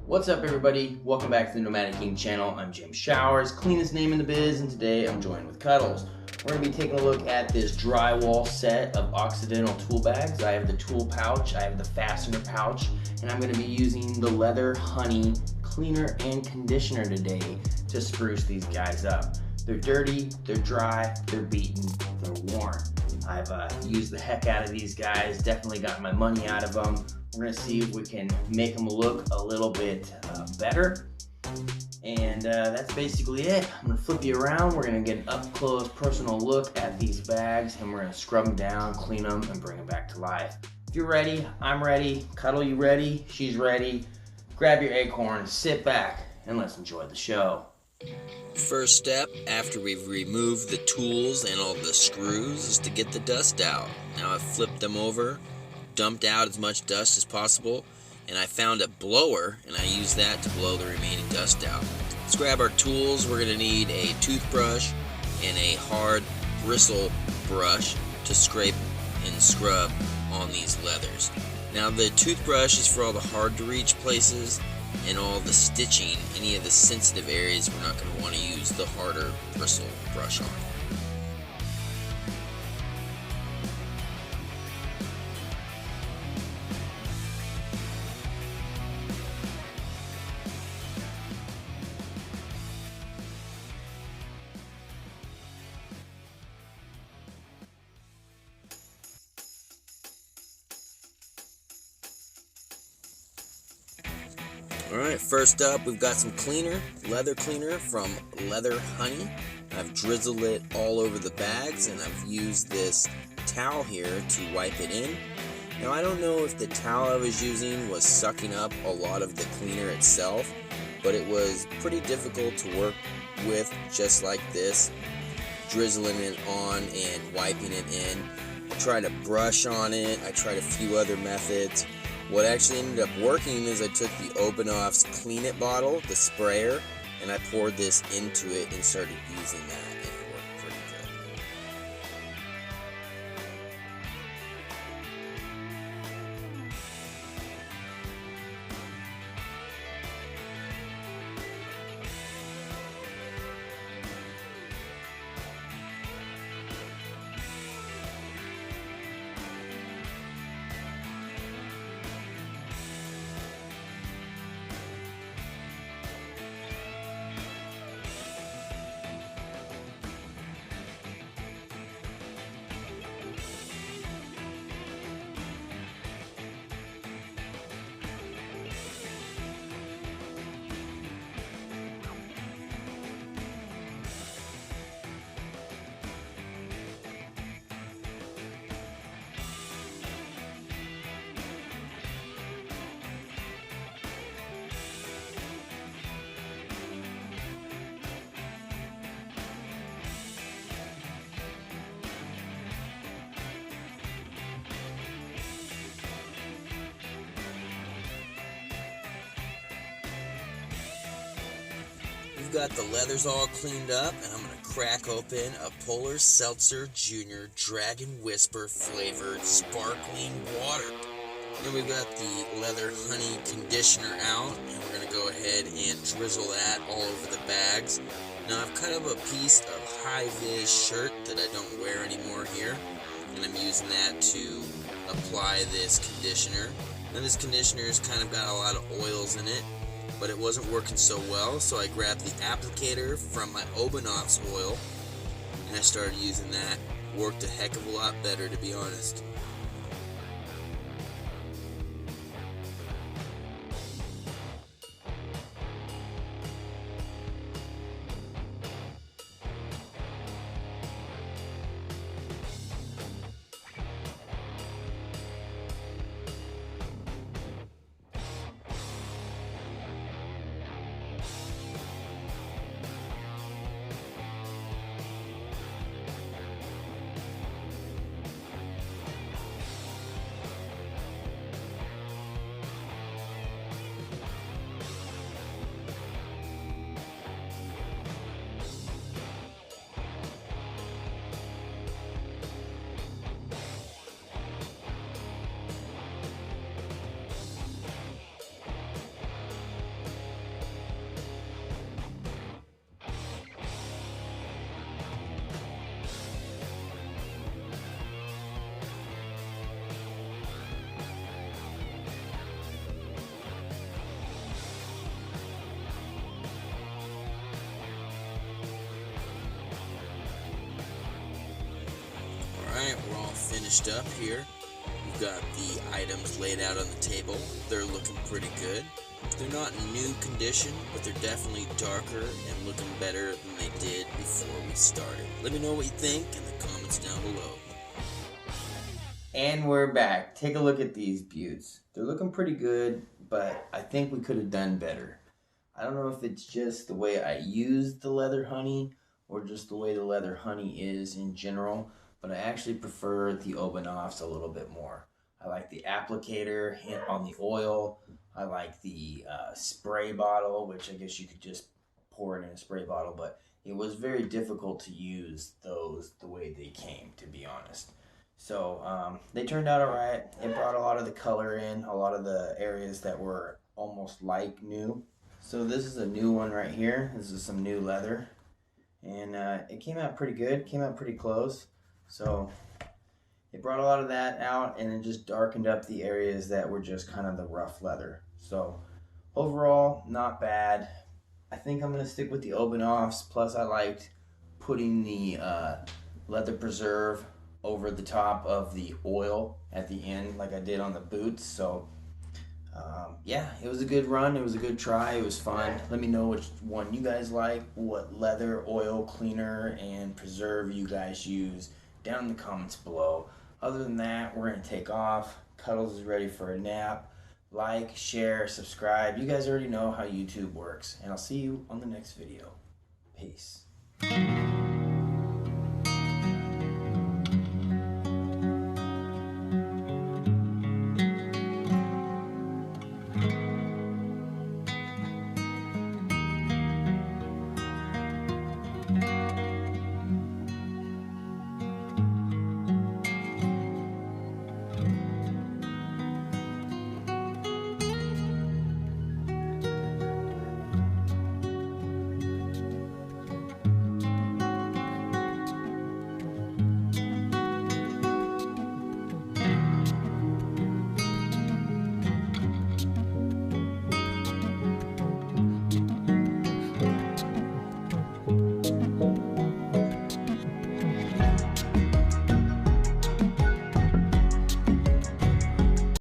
What's up, everybody? Welcome back to the Nomadic King channel. I'm Jim Showers, cleanest name in the biz, and today I'm joined with Cuddles. We're going to be taking a look at this drywall set of Occidental tool bags. I have the tool pouch, I have the fastener pouch, and I'm going to be using the leather honey cleaner and conditioner today to spruce these guys up. They're dirty, they're dry, they're beaten, they're worn. I've used the heck out of these guys, definitely got my money out of them. We're gonna see if we can make them look a little bit better. And that's basically it. I'm gonna flip you around. We're gonna get an up close personal look at these bags, and we're gonna scrub them down, clean them, and bring them back to life. If you're ready, I'm ready. Cuddle, you ready? She's ready. Grab your acorn, sit back, and let's enjoy the show. First step after we've removed the tools and all the screws is to get the dust out. Now I've flipped them over, dumped out as much dust as possible, and I found a blower and I use that to blow the remaining dust out. Let's grab our tools. We're going to need a toothbrush and a hard bristle brush to scrape and scrub on these leathers. Now the toothbrush is for all the hard to reach places and all the stitching. Any of the sensitive areas we're not going to want to use the harder bristle brush on. Alright, first up we've got some cleaner, leather cleaner from Leather Honey. I've drizzled it all over the bags and I've used this towel here to wipe it in. Now I don't know if the towel I was using was sucking up a lot of the cleaner itself, but it was pretty difficult to work with just like this, drizzling it on and wiping it in. I tried a brush on it, I tried a few other methods. What actually ended up working is I took the Obanoff's Clean It bottle, the sprayer, and I poured this into it and started using that, and it worked pretty good. We've got the leathers all cleaned up, and I'm going to crack open a Polar Seltzer Junior Dragon Whisper flavored sparkling water. Then we've got the Leather Honey conditioner out, and we're going to go ahead and drizzle that all over the bags. Now I've cut up a piece of high-vis shirt that I don't wear anymore here, and I'm using that to apply this conditioner. Now this conditioner's kind of got a lot of oils in it, but it wasn't working so well, so I grabbed the applicator from my Obanoff's oil and I started using that. Worked a heck of a lot better, to be honest. finished up here. We've got the items laid out on the table. They're looking pretty good. They're not in new condition, but they're definitely darker and looking better than they did before we started. Let me know what you think in the comments down below. And we're back. Take a look at these buttes. They're looking pretty good, but I think we could have done better. I don't know if it's just the way I used the leather honey or just the way the leather honey is in general, but I actually prefer the open offs a little bit more. I like the applicator on the oil. I like the spray bottle, which I guess you could just pour it in a spray bottle, but it was very difficult to use those the way they came, to be honest. So they turned out all right. It brought a lot of the color in, a lot of the areas that were almost like new. So this is a new one right here. This is some new leather. And it came out pretty good, came out pretty close. So it brought a lot of that out and it just darkened up the areas that were just kind of the rough leather. So overall, not bad. I think I'm going to stick with the open offs. Plus I liked putting the leather preserve over the top of the oil at the end like I did on the boots. So yeah, it was a good run. It was a good try. It was fun. Let me know which one you guys like, what leather, oil, cleaner, and preserve you guys use down in the comments below. Other than that, we're going to take off. Cuddles is ready for a nap. Like, share, subscribe. You guys already know how YouTube works. And I'll see you on the next video. Peace.